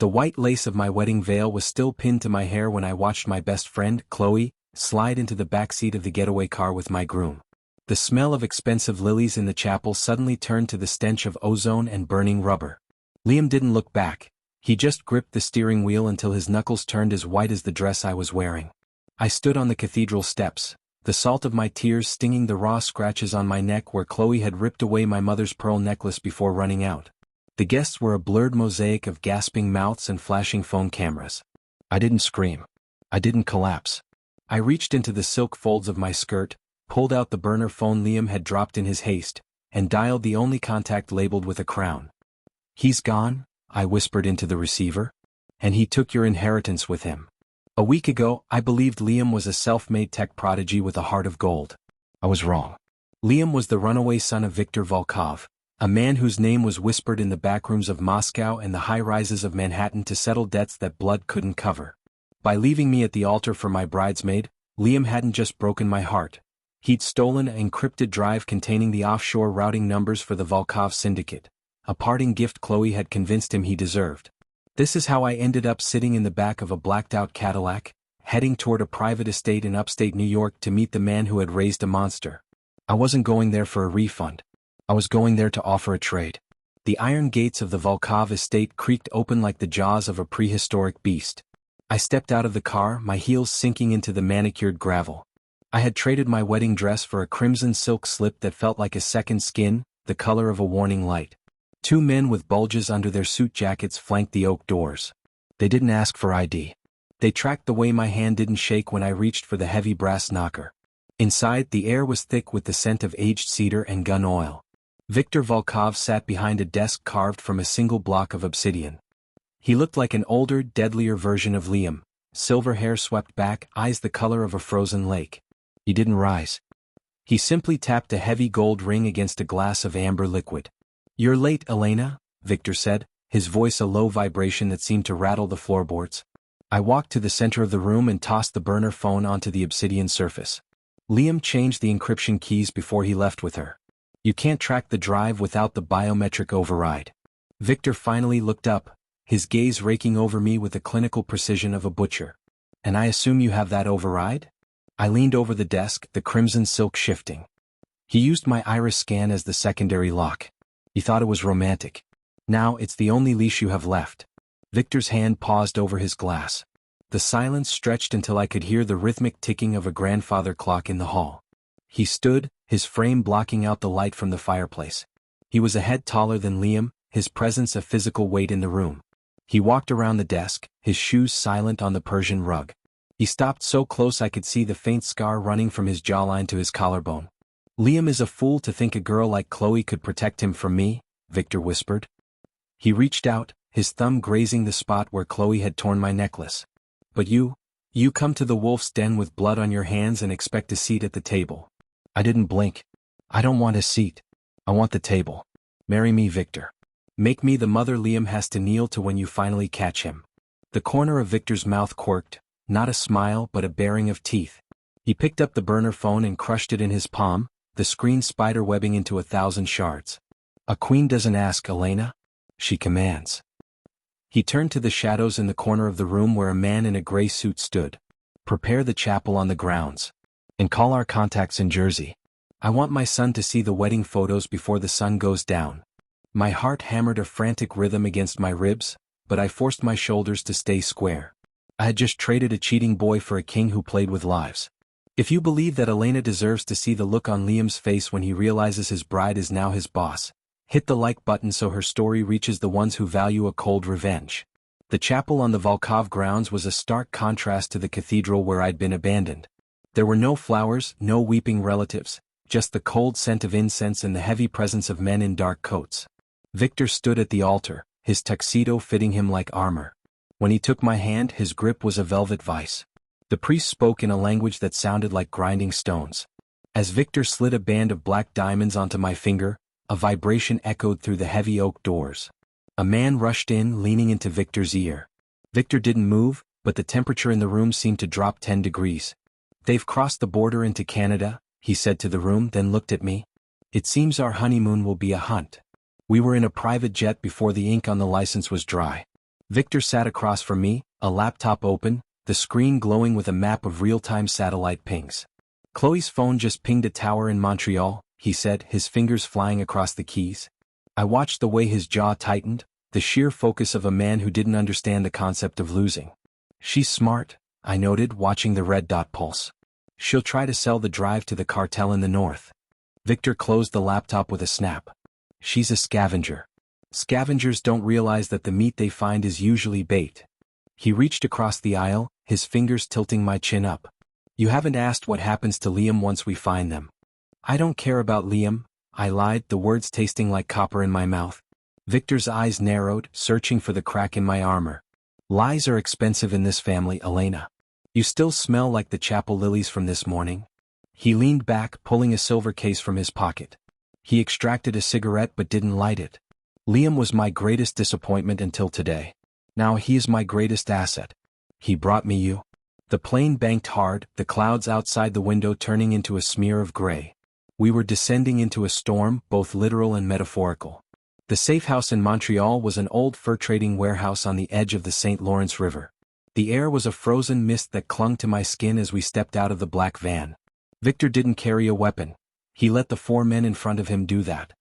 The white lace of my wedding veil was still pinned to my hair when I watched my best friend, Chloe, slide into the backseat of the getaway car with my groom. The smell of expensive lilies in the chapel suddenly turned to the stench of ozone and burning rubber. Liam didn't look back. He just gripped the steering wheel until his knuckles turned as white as the dress I was wearing. I stood on the cathedral steps, the salt of my tears stinging the raw scratches on my neck where Chloe had ripped away my mother's pearl necklace before running out. The guests were a blurred mosaic of gasping mouths and flashing phone cameras. I didn't scream. I didn't collapse. I reached into the silk folds of my skirt, pulled out the burner phone Liam had dropped in his haste, and dialed the only contact labeled with a crown. "He's gone," I whispered into the receiver. "And he took your inheritance with him." A week ago, I believed Liam was a self-made tech prodigy with a heart of gold. I was wrong. Liam was the runaway son of Viktor Volkov, a man whose name was whispered in the backrooms of Moscow and the high-rises of Manhattan to settle debts that blood couldn't cover. By leaving me at the altar for my bridesmaid, Liam hadn't just broken my heart. He'd stolen an encrypted drive containing the offshore routing numbers for the Volkov syndicate, a parting gift Chloe had convinced him he deserved. This is how I ended up sitting in the back of a blacked-out Cadillac, heading toward a private estate in upstate New York to meet the man who had raised a monster. I wasn't going there for a refund. I was going there to offer a trade. The iron gates of the Volkov estate creaked open like the jaws of a prehistoric beast. I stepped out of the car, my heels sinking into the manicured gravel. I had traded my wedding dress for a crimson silk slip that felt like a second skin, the color of a warning light. Two men with bulges under their suit jackets flanked the oak doors. They didn't ask for ID. They tracked the way my hand didn't shake when I reached for the heavy brass knocker. Inside, the air was thick with the scent of aged cedar and gun oil. Viktor Volkov sat behind a desk carved from a single block of obsidian. He looked like an older, deadlier version of Liam, silver hair swept back, eyes the color of a frozen lake. He didn't rise. He simply tapped a heavy gold ring against a glass of amber liquid. "You're late, Elena," Viktor said, his voice a low vibration that seemed to rattle the floorboards. I walked to the center of the room and tossed the burner phone onto the obsidian surface. Liam changed the encryption keys before he left with her. "You can't track the drive without the biometric override." Viktor finally looked up, his gaze raking over me with the clinical precision of a butcher. "And I assume you have that override?" I leaned over the desk, the crimson silk shifting. "He used my iris scan as the secondary lock. He thought it was romantic. Now it's the only leash you have left." Viktor's hand paused over his glass. The silence stretched until I could hear the rhythmic ticking of a grandfather clock in the hall. He stood, his frame blocking out the light from the fireplace. He was a head taller than Liam, his presence a physical weight in the room. He walked around the desk, his shoes silent on the Persian rug. He stopped so close I could see the faint scar running from his jawline to his collarbone. "Liam is a fool to think a girl like Chloe could protect him from me," Viktor whispered. He reached out, his thumb grazing the spot where Chloe had torn my necklace. "But you come to the wolf's den with blood on your hands and expect a seat at the table." I didn't blink. "I don't want a seat. I want the table. Marry me, Viktor. Make me the mother Liam has to kneel to when you finally catch him." The corner of Viktor's mouth quirked, not a smile but a baring of teeth. He picked up the burner phone and crushed it in his palm, the screen spider-webbing into 1,000 shards. "A queen doesn't ask, Elena. She commands." He turned to the shadows in the corner of the room where a man in a gray suit stood. "Prepare the chapel on the grounds. And call our contacts in Jersey. I want my son to see the wedding photos before the sun goes down." My heart hammered a frantic rhythm against my ribs, but I forced my shoulders to stay square. I had just traded a cheating boy for a king who played with lives. If you believe that Elena deserves to see the look on Liam's face when he realizes his bride is now his boss, hit the like button so her story reaches the ones who value a cold revenge. The chapel on the Volkov grounds was a stark contrast to the cathedral where I'd been abandoned. There were no flowers, no weeping relatives, just the cold scent of incense and the heavy presence of men in dark coats. Viktor stood at the altar, his tuxedo fitting him like armor. When he took my hand, his grip was a velvet vice. The priest spoke in a language that sounded like grinding stones. As Viktor slid a band of black diamonds onto my finger, a vibration echoed through the heavy oak doors. A man rushed in, leaning into Viktor's ear. Viktor didn't move, but the temperature in the room seemed to drop 10 degrees. "They've crossed the border into Canada," he said to the room, then looked at me. "It seems our honeymoon will be a hunt." We were in a private jet before the ink on the license was dry. Victor sat across from me, a laptop open, the screen glowing with a map of real-time satellite pings. Chloe's phone just pinged a tower in Montreal, he said, his fingers flying across the keys. I watched the way his jaw tightened, the sheer focus of a man who didn't understand the concept of losing. She's smart, I noted, watching the red dot pulse. She'll try to sell the drive to the cartel in the north. Victor closed the laptop with a snap. She's a scavenger. Scavengers don't realize that the meat they find is usually bait. He reached across the aisle, his fingers tilting my chin up. You haven't asked what happens to Liam once we find them. I don't care about Liam, I lied, the words tasting like copper in my mouth. Victor's eyes narrowed, searching for the crack in my armor. Lies are expensive in this family, Elena. You still smell like the chapel lilies from this morning. He leaned back, pulling a silver case from his pocket. He extracted a cigarette but didn't light it. Liam was my greatest disappointment until today. Now he is my greatest asset. He brought me you. The plane banked hard, the clouds outside the window turning into a smear of gray. We were descending into a storm, both literal and metaphorical. The safe house in Montreal was an old fur trading warehouse on the edge of the St. Lawrence River. The air was a frozen mist that clung to my skin as we stepped out of the black van. Victor didn't carry a weapon. He let the 4 men in front of him do that.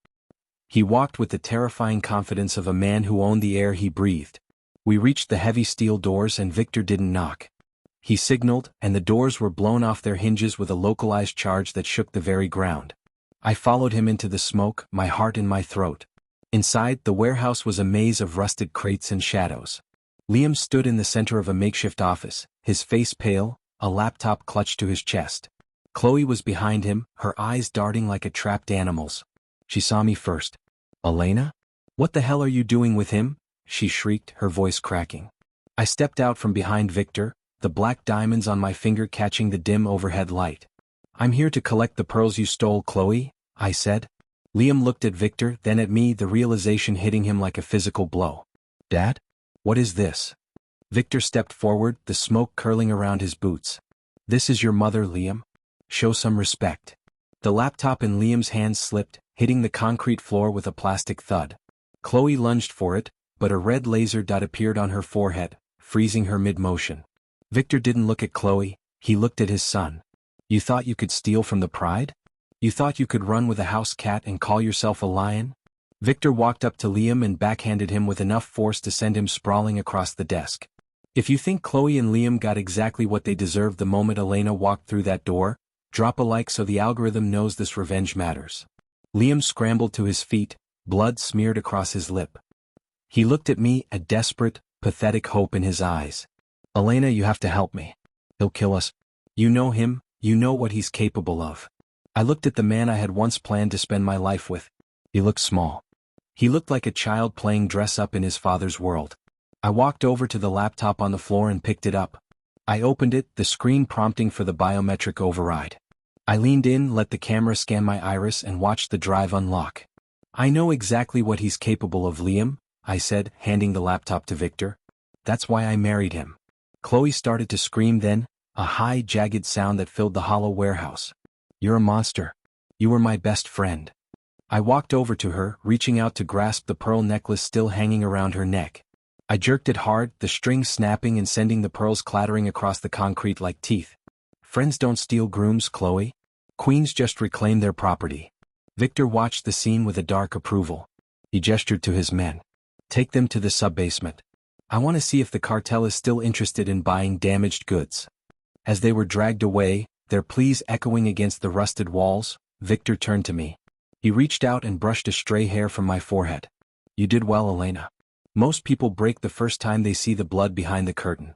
He walked with the terrifying confidence of a man who owned the air he breathed. We reached the heavy steel doors and Victor didn't knock. He signaled, and the doors were blown off their hinges with a localized charge that shook the very ground. I followed him into the smoke, my heart in my throat. Inside, the warehouse was a maze of rusted crates and shadows. Liam stood in the center of a makeshift office, his face pale, a laptop clutched to his chest. Chloe was behind him, her eyes darting like a trapped animal's. She saw me first. Elena? What the hell are you doing with him? She shrieked, her voice cracking. I stepped out from behind Victor, the black diamonds on my finger catching the dim overhead light. I'm here to collect the pearls you stole, Chloe, I said. Liam looked at Victor, then at me, the realization hitting him like a physical blow. Dad? What is this? Victor stepped forward, the smoke curling around his boots. This is your mother, Liam. Show some respect. The laptop in Liam's hands slipped, hitting the concrete floor with a plastic thud. Chloe lunged for it, but a red laser dot appeared on her forehead, freezing her mid-motion. Victor didn't look at Chloe, he looked at his son. You thought you could steal from the pride? You thought you could run with a house cat and call yourself a lion? Victor walked up to Liam and backhanded him with enough force to send him sprawling across the desk. If you think Chloe and Liam got exactly what they deserved the moment Elena walked through that door, drop a like so the algorithm knows this revenge matters. Liam scrambled to his feet, blood smeared across his lip. He looked at me, a desperate, pathetic hope in his eyes. Elena, you have to help me. He'll kill us. You know him, you know what he's capable of. I looked at the man I had once planned to spend my life with. He looked small. He looked like a child playing dress-up in his father's world. I walked over to the laptop on the floor and picked it up. I opened it, the screen prompting for the biometric override. I leaned in, let the camera scan my iris and watched the drive unlock. I know exactly what he's capable of, Liam, I said, handing the laptop to Victor. That's why I married him. Chloe started to scream then, a high, jagged sound that filled the hollow warehouse. You're a monster. You were my best friend. I walked over to her, reaching out to grasp the pearl necklace still hanging around her neck. I jerked it hard, the string snapping and sending the pearls clattering across the concrete like teeth. Friends don't steal grooms, Chloe. Queens just reclaim their property. Victor watched the scene with a dark approval. He gestured to his men. Take them to the sub-basement. I want to see if the cartel is still interested in buying damaged goods. As they were dragged away, their pleas echoing against the rusted walls, Victor turned to me. He reached out and brushed a stray hair from my forehead. You did well, Elena. Most people break the first time they see the blood behind the curtain.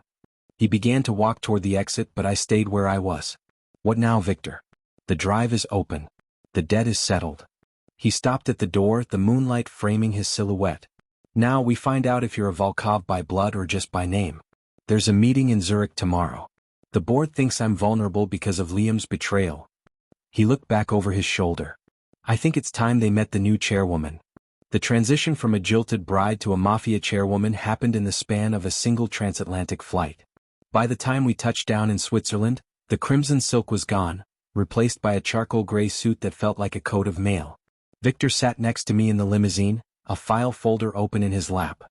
He began to walk toward the exit, but I stayed where I was. What now, Victor? The drive is open. The debt is settled. He stopped at the door, the moonlight framing his silhouette. Now we find out if you're a Volkov by blood or just by name. There's a meeting in Zurich tomorrow. The board thinks I'm vulnerable because of Liam's betrayal. He looked back over his shoulder. I think it's time they met the new chairwoman. The transition from a jilted bride to a Mafia chairwoman happened in the span of a single transatlantic flight. By the time we touched down in Switzerland, the crimson silk was gone, replaced by a charcoal gray suit that felt like a coat of mail. Victor sat next to me in the limousine, a file folder open in his lap.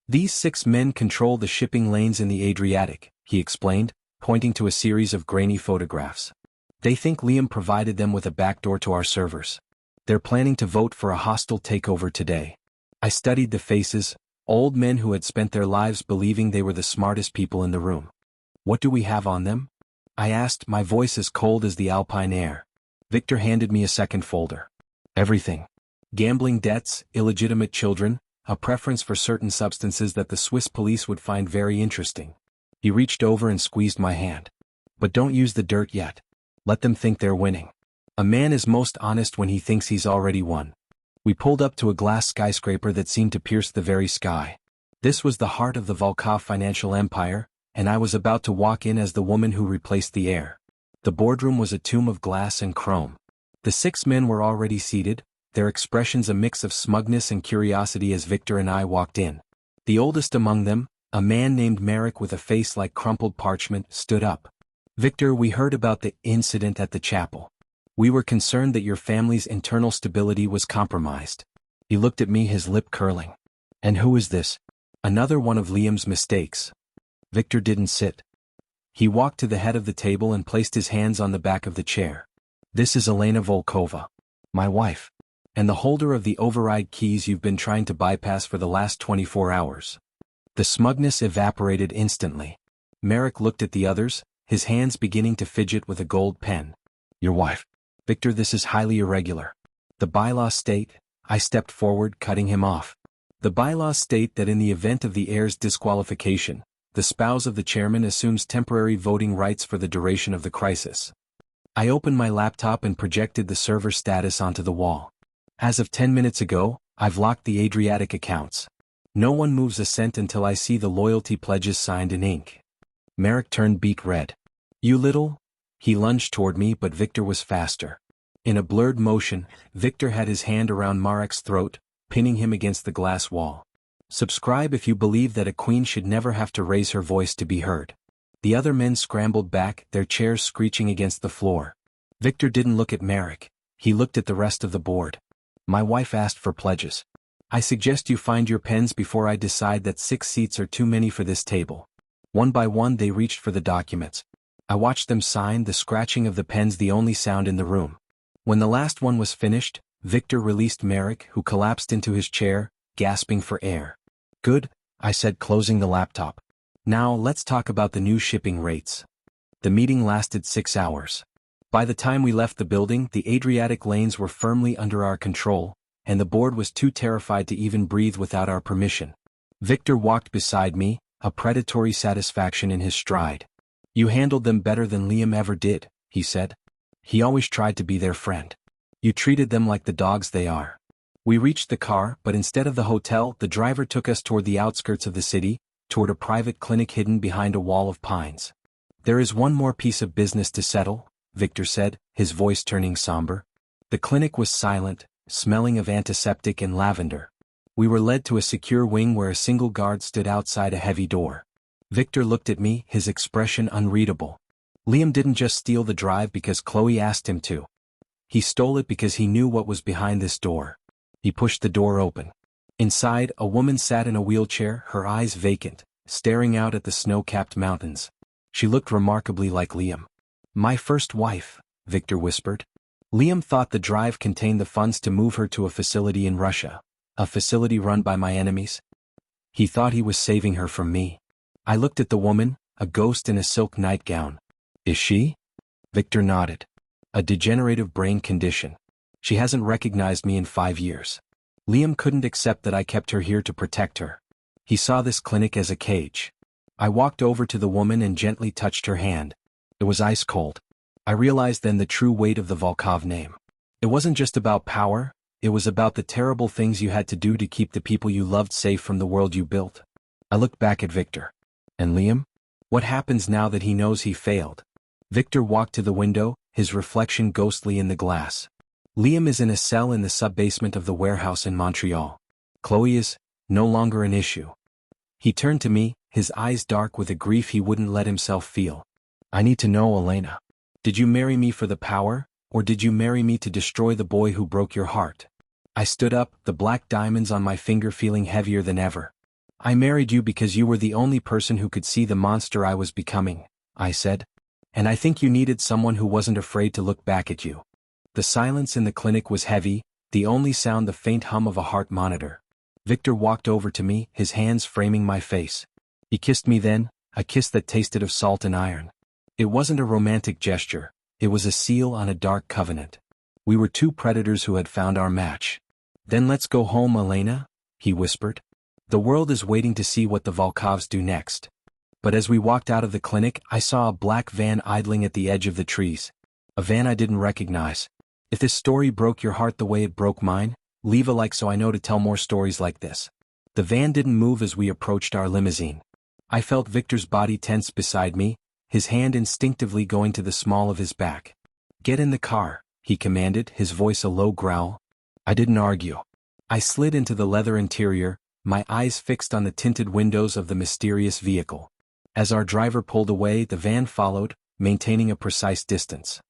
These 6 men control the shipping lanes in the Adriatic, he explained, pointing to a series of grainy photographs. They think Liam provided them with a backdoor to our servers. They're planning to vote for a hostile takeover today. I studied the faces, old men who had spent their lives believing they were the smartest people in the room. What do we have on them? I asked, my voice as cold as the alpine air. Victor handed me a second folder. Everything. Gambling debts, illegitimate children, a preference for certain substances that the Swiss police would find very interesting. He reached over and squeezed my hand. But don't use the dirt yet. Let them think they're winning. A man is most honest when he thinks he's already won. We pulled up to a glass skyscraper that seemed to pierce the very sky. This was the heart of the Volkov financial empire, and I was about to walk in as the woman who replaced the heir. The boardroom was a tomb of glass and chrome. The 6 men were already seated, their expressions a mix of smugness and curiosity as Victor and I walked in. The oldest among them, a man named Merrick with a face like crumpled parchment, stood up. Victor, we heard about the incident at the chapel. We were concerned that your family's internal stability was compromised. He looked at me, his lip curling. And who is this? Another one of Liam's mistakes. Victor didn't sit. He walked to the head of the table and placed his hands on the back of the chair. This is Elena Volkova, my wife, and the holder of the override keys you've been trying to bypass for the last 24 hours. The smugness evaporated instantly. Merrick looked at the others, his hands beginning to fidget with a gold pen. Your wife. Victor, this is highly irregular. The bylaws state, I stepped forward, cutting him off. The bylaws state that in the event of the heir's disqualification, the spouse of the chairman assumes temporary voting rights for the duration of the crisis. I opened my laptop and projected the server status onto the wall. As of 10 minutes ago, I've locked the Adriatic accounts. No one moves a cent until I see the loyalty pledges signed in ink. Merrick turned beet red. You little? He lunged toward me, but Victor was faster. In a blurred motion, Victor had his hand around Marek's throat, pinning him against the glass wall. Subscribe if you believe that a queen should never have to raise her voice to be heard. The other men scrambled back, their chairs screeching against the floor. Victor didn't look at Marek. He looked at the rest of the board. My wife asked for pledges. I suggest you find your pens before I decide that 6 seats are too many for this table. One by one they reached for the documents. I watched them sign, the scratching of the pens the only sound in the room. When the last one was finished, Victor released Merrick, who collapsed into his chair, gasping for air. Good, I said, closing the laptop. Now let's talk about the new shipping rates. The meeting lasted 6 hours. By the time we left the building, the Adriatic lanes were firmly under our control, and the board was too terrified to even breathe without our permission. Victor walked beside me, a predatory satisfaction in his stride. You handled them better than Liam ever did, he said. He always tried to be their friend. You treated them like the dogs they are. We reached the car, but instead of the hotel, the driver took us toward the outskirts of the city, toward a private clinic hidden behind a wall of pines. There is one more piece of business to settle, Victor said, his voice turning somber. The clinic was silent, smelling of antiseptic and lavender. We were led to a secure wing where a single guard stood outside a heavy door. Victor looked at me, his expression unreadable. Liam didn't just steal the drive because Chloe asked him to. He stole it because he knew what was behind this door. He pushed the door open. Inside, a woman sat in a wheelchair, her eyes vacant, staring out at the snow-capped mountains. She looked remarkably like Liam. My first wife, Victor whispered. Liam thought the drive contained the funds to move her to a facility in Russia, a facility run by my enemies. He thought he was saving her from me. I looked at the woman, a ghost in a silk nightgown. Is she? Victor nodded. A degenerative brain condition. She hasn't recognized me in 5 years. Liam couldn't accept that I kept her here to protect her. He saw this clinic as a cage. I walked over to the woman and gently touched her hand. It was ice cold. I realized then the true weight of the Volkov name. It wasn't just about power, it was about the terrible things you had to do to keep the people you loved safe from the world you built. I looked back at Victor. And Liam? What happens now that he knows he failed? Victor walked to the window, his reflection ghostly in the glass. Liam is in a cell in the sub-basement of the warehouse in Montreal. Chloe is no longer an issue. He turned to me, his eyes dark with a grief he wouldn't let himself feel. I need to know, Elena. Did you marry me for the power, or did you marry me to destroy the boy who broke your heart? I stood up, the black diamonds on my finger feeling heavier than ever. I married you because you were the only person who could see the monster I was becoming, I said. And I think you needed someone who wasn't afraid to look back at you. The silence in the clinic was heavy, the only sound the faint hum of a heart monitor. Victor walked over to me, his hands framing my face. He kissed me then, a kiss that tasted of salt and iron. It wasn't a romantic gesture, it was a seal on a dark covenant. We were two predators who had found our match. Then let's go home, Elena, he whispered. The world is waiting to see what the Volkovs do next. But as we walked out of the clinic, I saw a black van idling at the edge of the trees. A van I didn't recognize. If this story broke your heart the way it broke mine, leave a like so I know to tell more stories like this. The van didn't move as we approached our limousine. I felt Victor's body tense beside me, his hand instinctively going to the small of his back. Get in the car, he commanded, his voice a low growl. I didn't argue. I slid into the leather interior, my eyes fixed on the tinted windows of the mysterious vehicle. As our driver pulled away, the van followed, maintaining a precise distance.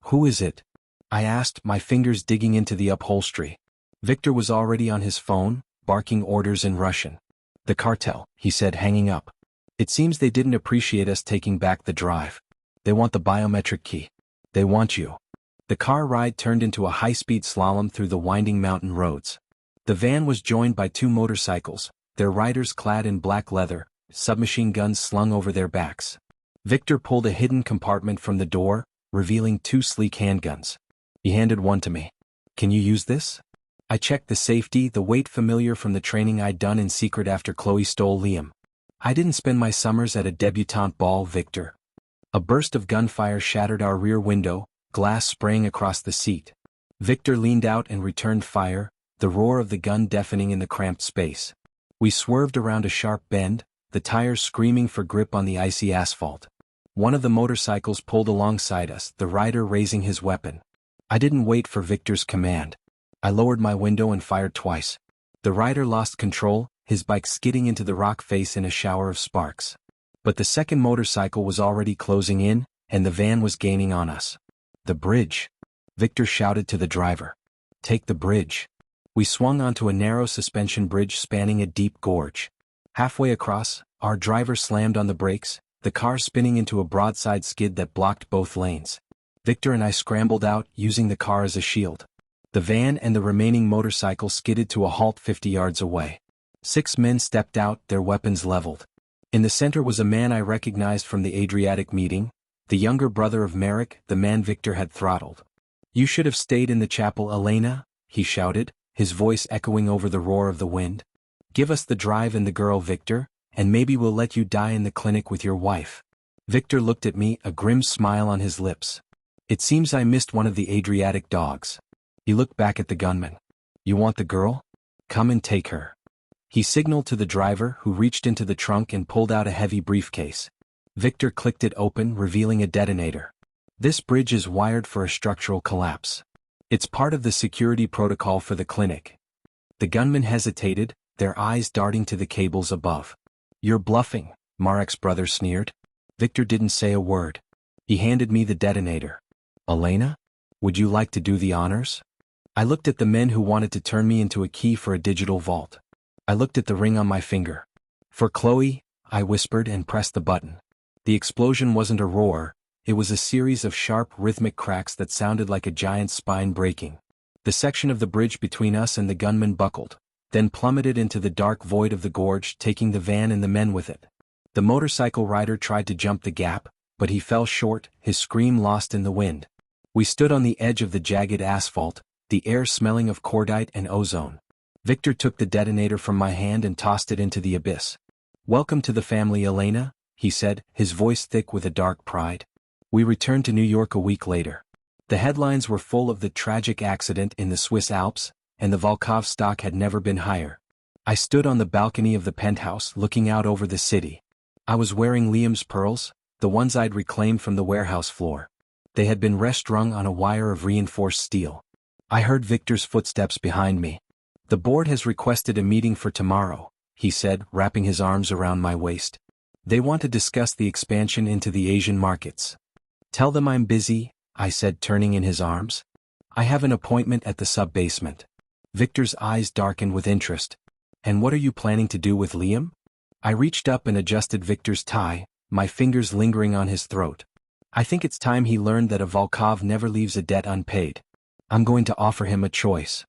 Who is it? I asked, my fingers digging into the upholstery. Victor was already on his phone, barking orders in Russian. The cartel, he said, hanging up. It seems they didn't appreciate us taking back the drive. They want the biometric key. They want you. The car ride turned into a high-speed slalom through the winding mountain roads. The van was joined by two motorcycles, their riders clad in black leather, submachine guns slung over their backs. Victor pulled a hidden compartment from the door, revealing two sleek handguns. He handed one to me. Can you use this? I checked the safety, the weight familiar from the training I'd done in secret after Chloe stole Liam. I didn't spend my summers at a debutante ball, Victor. A burst of gunfire shattered our rear window, glass spraying across the seat. Victor leaned out and returned fire, the roar of the gun deafening in the cramped space. We swerved around a sharp bend, the tires screaming for grip on the icy asphalt. One of the motorcycles pulled alongside us, the rider raising his weapon. I didn't wait for Victor's command. I lowered my window and fired twice. The rider lost control, his bike skidding into the rock face in a shower of sparks. But the second motorcycle was already closing in, and the van was gaining on us. The bridge. Victor shouted to the driver. Take the bridge. We swung onto a narrow suspension bridge spanning a deep gorge. Halfway across, our driver slammed on the brakes, the car spinning into a broadside skid that blocked both lanes. Victor and I scrambled out, using the car as a shield. The van and the remaining motorcycle skidded to a halt 50 yards away. 6 men stepped out, their weapons leveled. In the center was a man I recognized from the Adriatic meeting, the younger brother of Merrick, the man Victor had throttled. You should have stayed in the chapel, Elena, he shouted, his voice echoing over the roar of the wind. Give us the drive and the girl, Victor, and maybe we'll let you die in the clinic with your wife. Victor looked at me, a grim smile on his lips. It seems I missed one of the Adriatic dogs. He looked back at the gunman. You want the girl? Come and take her. He signaled to the driver, who reached into the trunk and pulled out a heavy briefcase. Victor clicked it open, revealing a detonator. This bridge is wired for a structural collapse. It's part of the security protocol for the clinic. The gunman hesitated, their eyes darting to the cables above. You're bluffing, Marek's brother sneered. Victor didn't say a word. He handed me the detonator. Elena? Would you like to do the honors? I looked at the men who wanted to turn me into a key for a digital vault. I looked at the ring on my finger. For Chloe, I whispered and pressed the button. The explosion wasn't a roar, it was a series of sharp rhythmic cracks that sounded like a giant's spine breaking. The section of the bridge between us and the gunman buckled, then plummeted into the dark void of the gorge, taking the van and the men with it. The motorcycle rider tried to jump the gap, but he fell short, his scream lost in the wind. We stood on the edge of the jagged asphalt, the air smelling of cordite and ozone. Victor took the detonator from my hand and tossed it into the abyss. Welcome to the family, Elena, he said, his voice thick with a dark pride. We returned to New York a week later. The headlines were full of the tragic accident in the Swiss Alps, and the Volkov stock had never been higher. I stood on the balcony of the penthouse looking out over the city. I was wearing Liam's pearls, the ones I'd reclaimed from the warehouse floor. They had been restrung on a wire of reinforced steel. I heard Victor's footsteps behind me. The board has requested a meeting for tomorrow, he said, wrapping his arms around my waist. They want to discuss the expansion into the Asian markets. Tell them I'm busy, I said, turning in his arms. I have an appointment at the sub-basement. Victor's eyes darkened with interest. And what are you planning to do with Liam? I reached up and adjusted Victor's tie, my fingers lingering on his throat. I think it's time he learned that a Volkov never leaves a debt unpaid. I'm going to offer him a choice.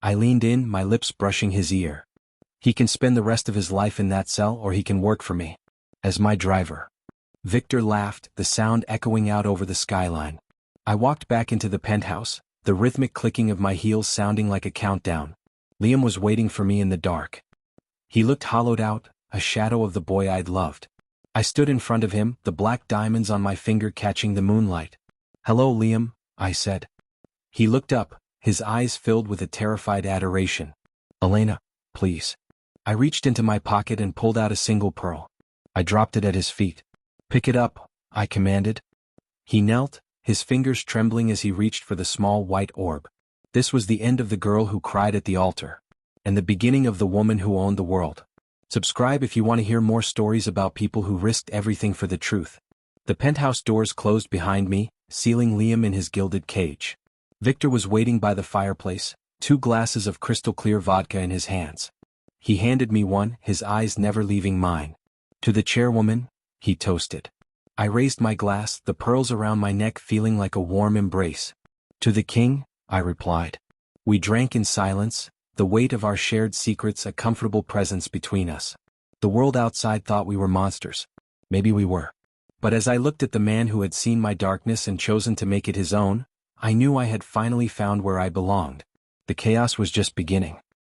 I leaned in, my lips brushing his ear. He can spend the rest of his life in that cell, or he can work for me. As my driver. Victor laughed, the sound echoing out over the skyline. I walked back into the penthouse, the rhythmic clicking of my heels sounding like a countdown. Liam was waiting for me in the dark. He looked hollowed out, a shadow of the boy I'd loved. I stood in front of him, the black diamonds on my finger catching the moonlight. "Hello, Liam," I said. He looked up, his eyes filled with a terrified adoration. "Elena, please." I reached into my pocket and pulled out a single pearl. I dropped it at his feet. "Pick it up," I commanded. He knelt, his fingers trembling as he reached for the small white orb. This was the end of the girl who cried at the altar. And the beginning of the woman who owned the world. Subscribe if you want to hear more stories about people who risked everything for the truth. The penthouse doors closed behind me, sealing Liam in his gilded cage. Victor was waiting by the fireplace, 2 glasses of crystal-clear vodka in his hands. He handed me one, his eyes never leaving mine. "To the chairwoman," he toasted. I raised my glass, the pearls around my neck feeling like a warm embrace. "To the king," I replied. We drank in silence, the weight of our shared secrets a comfortable presence between us. The world outside thought we were monsters. Maybe we were. But as I looked at the man who had seen my darkness and chosen to make it his own, I knew I had finally found where I belonged. The chaos was just beginning.